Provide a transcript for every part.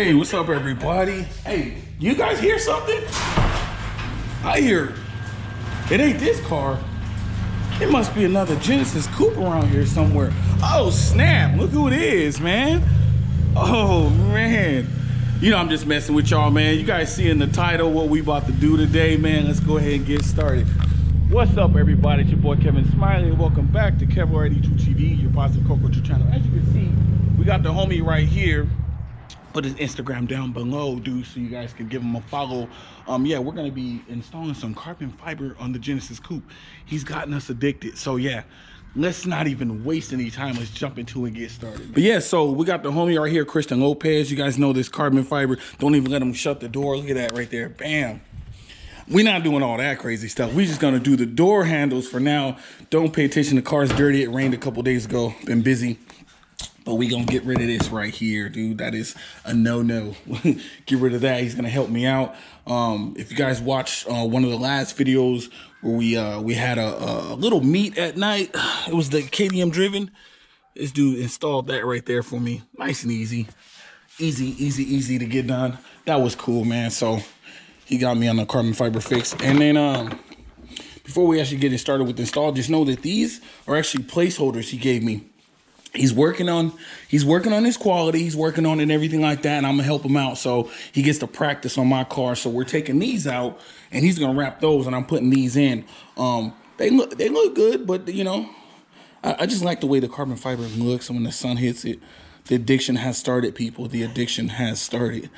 Hey, what's up, everybody? Hey, you guys hear something? I hear it ain't this car. It must be another Genesis Coupe around here somewhere. Oh, snap. Look who it is, man. Oh, man. You know, I'm just messing with y'all, man. You guys see in the title what we about to do today, man. Let's go ahead and get started. What's up, everybody? It's your boy, Kevin Smiley, and welcome back to Kevin82 TV, your positive culture channel. As you can see, we got the homie right here. Put his Instagram down below, dude, so you guys can give him a follow. Yeah, we're gonna be installing some carbon fiber on the Genesis Coupe. He's gotten us addicted, so yeah, let's not even waste any time. Let's jump into it and get started. But yeah, so we got the homie right here, Christian Lopez. You guys know this carbon fiber. Don't even let him shut the door. Look at that right there, bam. We're not doing all that crazy stuff. We're just gonna do the door handles for now. Don't pay attention, the car's dirty. It rained a couple days ago, been busy. But we gonna get rid of this right here, dude. That is a no-no. Get rid of that. He's gonna help me out. If you guys watched one of the last videos where we had a little meet at night, it was the KTM driven. This dude installed that right there for me. Nice and easy. Easy to get done. That was cool, man. So he got me on the carbon fiber fix. And then before we actually get it started with the install, just know that these are actually placeholders he gave me. He's working on his quality, he's working on it and everything like that, and I'm gonna help him out so he gets to practice on my car. So we're taking these out and he's gonna wrap those and I'm putting these in. They look good, but you know, I just like the way the carbon fiber looks when the sun hits it. The addiction has started, people. The addiction has started.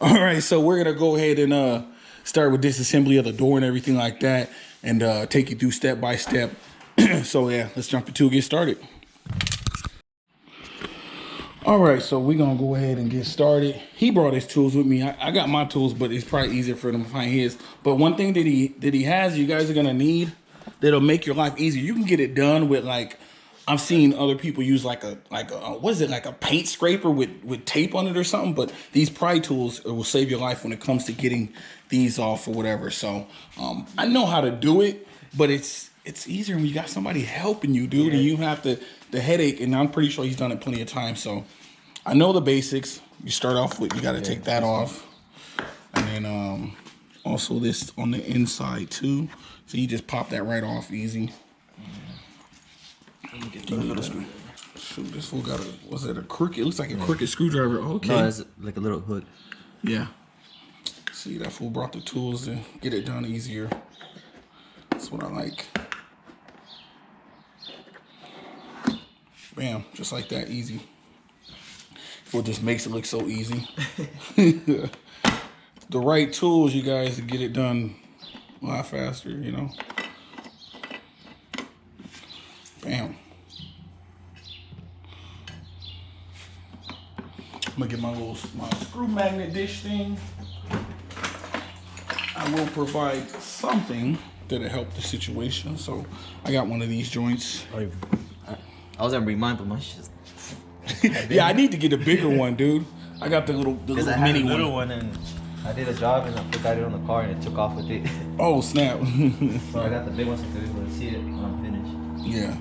All right, so we're gonna go ahead and start with disassembly of the door and everything like that, and take you through step by step. So yeah, let's jump into it, get started. All right, so we're gonna go ahead and get started. He brought his tools with me. I got my tools, but it's probably easier for him to find his. But one thing that he has, you guys are gonna need, that'll make your life easier. You can get it done with, like, I've seen other people use like a what is it, like a paint scraper with tape on it or something. But these pry tools will save your life when it comes to getting these off or whatever. So I know how to do it, but it's easier when you got somebody helping you, dude, and you have the headache. And I'm pretty sure he's done it plenty of times. So I know the basics. You start off with, you got to take that off. And then also this on the inside too. So you just pop that right off easy. Shoot, this fool got a, was it a crooked? It looks like a crooked screwdriver. Okay. No, it's like a little hook. Yeah. See, that fool brought the tools to get it done easier. That's what I like. Bam, just like that, easy. Fool just makes it look so easy. The right tools, you guys, to get it done a lot faster, you know. Bam. I'm gonna get my screw magnet dish thing. I will provide something that'll help the situation. So I got one of these joints. I was gonna bring mine, but my shit's yeah, I need to get a bigger one, dude. I got the little mini little one, and I did a job and I forgot it on the car and it took off with it. Oh snap! So I got the big one so you can see it when I'm finished. Yeah.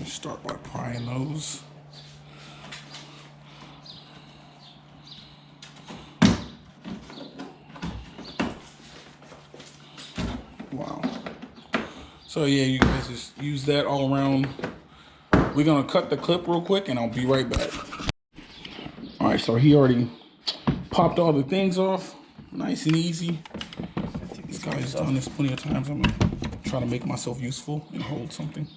Start by prying those. Wow. So yeah, you guys just use that all around. We're gonna cut the clip real quick and I'll be right back. All right, so he already popped all the things off. Nice and easy. This guy's done this plenty of times. I'm gonna try to make myself useful and hold something.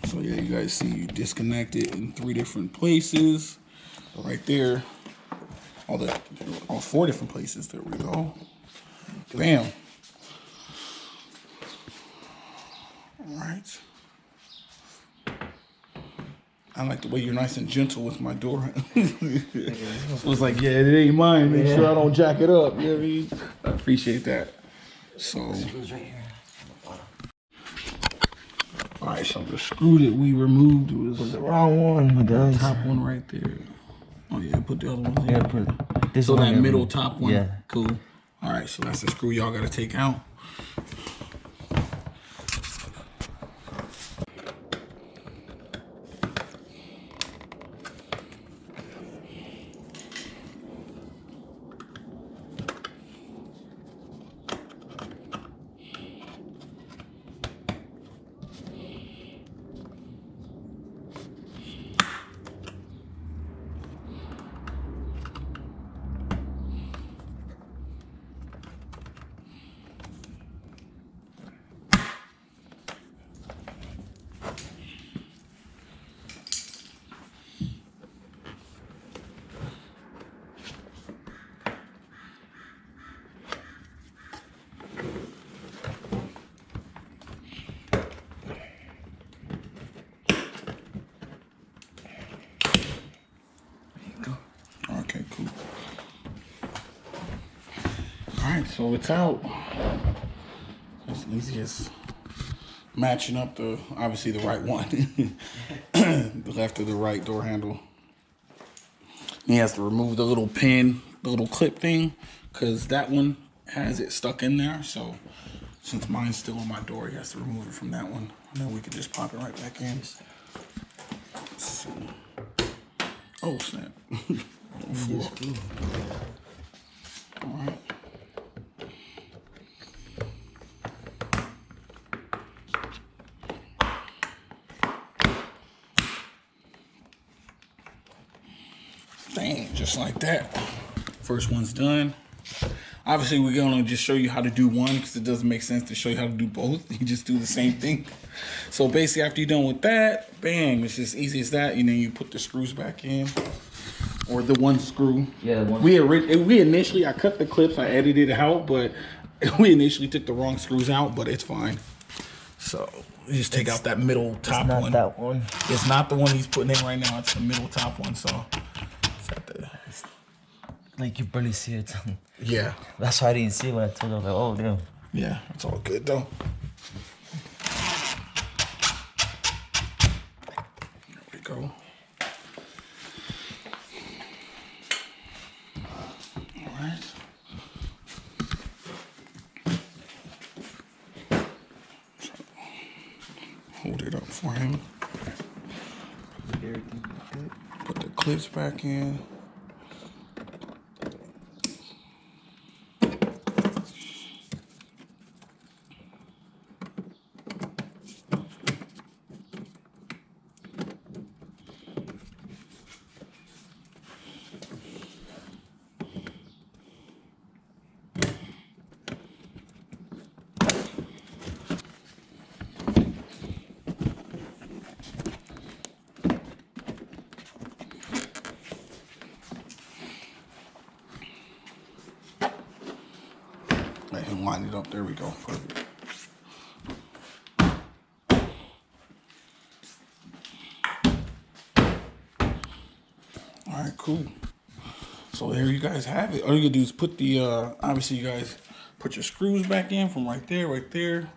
So yeah, you guys see you disconnect it in 3 different places. Right there. All 4 different places. There we go. Bam. All right. I like the way you're nice and gentle with my door. It was like, yeah, it ain't mine. Make sure I don't jack it up. You know what I mean? I appreciate that. So, All right, so the screw that we removed was The wrong one, guys. top one right there. Oh yeah, put the other ones in. Yeah, put this So one. that middle top one. Yeah. Cool. All right, so that's the screw y'all gotta take out. Okay, cool. All right, so it's out. As easy as matching up obviously the right one. The left or the right door handle. He has to remove the little pin, the little clip thing, because that one has it stuck in there. So since mine's still on my door, he has to remove it from that one. And then we can just pop it right back in. So, oh, snap. All right. Dang, just like that. First one's done. Obviously, we're gonna just show you how to do one because it doesn't make sense to show you how to do both. You just do the same thing. So basically, after you're done with that, bam, it's just easy as that. And then you put the screws back in, or the one screw. Yeah, the one. We initially, I cut the clips, I edited it out, but we initially took the wrong screws out, but it's fine. So you just take out that middle top one. It's not that one. It's not the one he's putting in right now. It's the middle top one. So it's at the. Like you barely see it. Yeah. That's why I didn't see it when I took it. I was like, oh damn. Yeah, it's all good though. There we go. All right. Hold it up for him. Put the clips back in. Let him line it up. There we go. Perfect. All right, cool. So there you guys have it. All you gotta do is put the, obviously you guys put your screws back in from right there.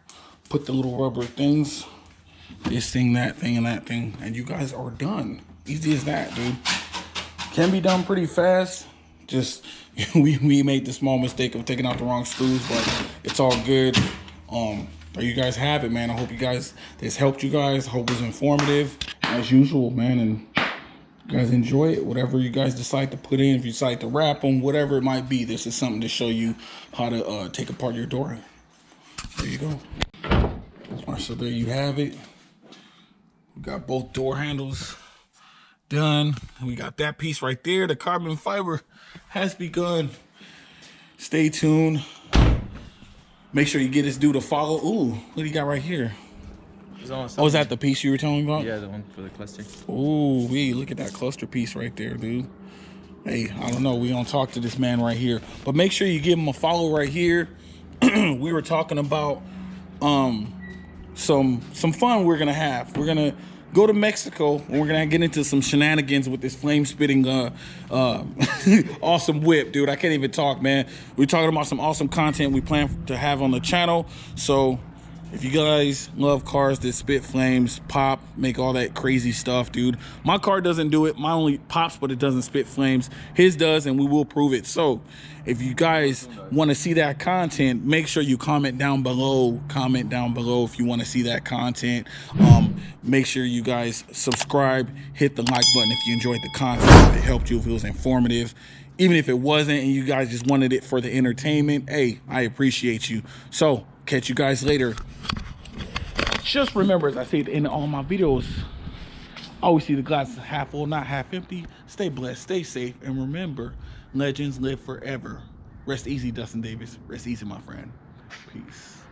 Put the little rubber things, this thing, that thing, and that thing, and you guys are done. Easy as that, dude. Can be done pretty fast. Just, we made the small mistake of taking out the wrong screws, but it's all good. There you guys have it, man. I hope you guys, this helped you guys. I hope it was informative as usual, man. And you guys enjoy it. Whatever you guys decide to put in, if you decide to wrap them, whatever it might be, this is something to show you how to take apart your door. There you go. All right, so there you have it. We got both door handles done. We got that piece right there. The carbon fiber has begun. Stay tuned. Make sure you get this dude a follow. Ooh, what do you got right here? Oh, is that the piece you were telling me about? Yeah, the one for the cluster. Ooh, look at that cluster piece right there, dude. Hey, I don't know. We're going to talk to this man right here. But make sure you give him a follow right here. We were talking about some fun we're going to have. We're going to go to Mexico and we're going to get into some shenanigans with this flame spitting awesome whip, dude. I can't even talk, man. We're talking about some awesome content we plan to have on the channel. So If you guys love cars that spit flames, pop, make all that crazy stuff, dude. My car doesn't do it. Mine only pops, but it doesn't spit flames. His does, and we will prove it. So if you guys want to see that content, make sure you comment down below. Comment down below if you want to see that content. Make sure you guys subscribe, hit the like button if you enjoyed the content, if it helped you, if it was informative. Even if it wasn't and you guys just wanted it for the entertainment, hey, I appreciate you. So catch you guys later. Just remember, as I say at the end of all my videos, always see the glass half full, not half empty. Stay blessed, stay safe, and remember, legends live forever. Rest easy, Dustin Davis. Rest easy, my friend. Peace.